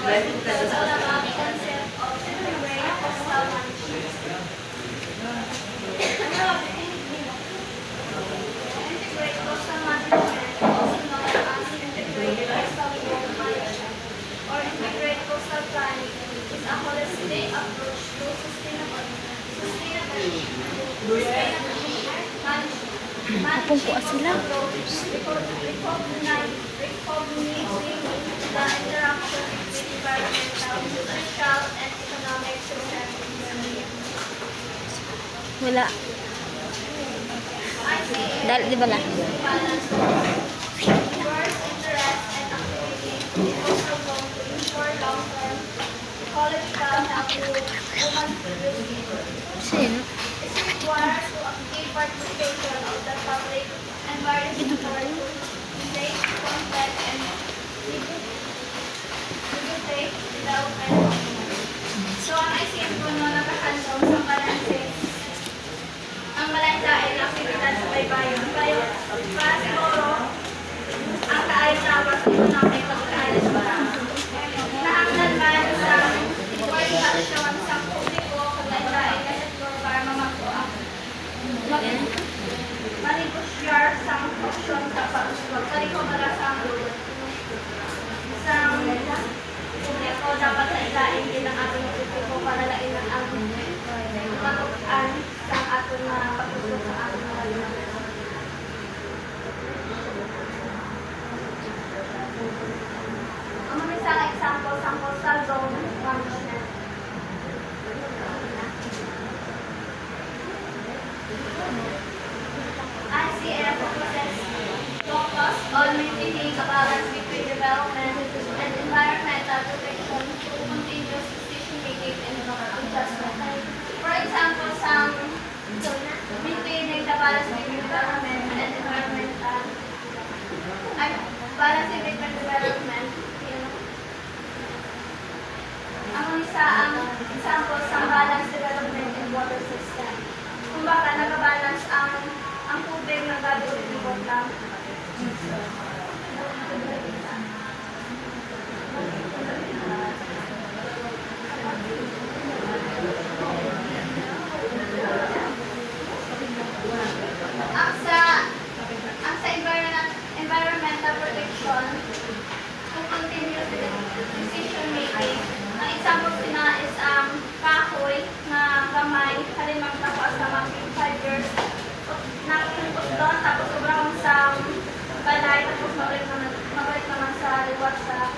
So, the concept of integrated coastal management. Integrated coastal management, also known as integrated coastal zone management or integrated coastal planning, is a holistic approach to sustainability management. Napungkuan sila. Recognizing the interaction between environmental, social, and economic systems. Wala. Dahil di ba lang? Balance diverse interests and activities in coastal zone to ensure long-term ecological health to human producing. Sino? It requires to active participation of the public and various authorities to take contact and facilitate development. So, ang ICM po no, nakahandong sa balanse ang malansain ang aktibidad sa baybayin. Kaya, para siguro, ang kaayos-awas ng economic pagkakalas para nahanglan man sa importasyon sa publiko kaglansain na sektor para mamagpuan. Manibusyar sa funksyon sa pag-uswag. Kariko para sa publiko dapat na ilain din ang ating publiko para lain ang matukan sa ating pag-uswag sa ating mga lugar. Ang mga isang example sa coastal zone management. ICF focus on maintaining a balance between development and environmental protection through continuous decision-making and adjustment. For example, maintaining the balance between development and environmental balance between development. Ang example sa balance development and water system. Kung baka nakabalance ang tubig na gagawin lang. Ang sa environmental protection, kung continuous decision making, ang example sina is ang kahoy na gamay, halimang tapos na mga 5 years, nakatungkot doon, tapos sobrang sa balay, tapos mabalik naman sa liwat sa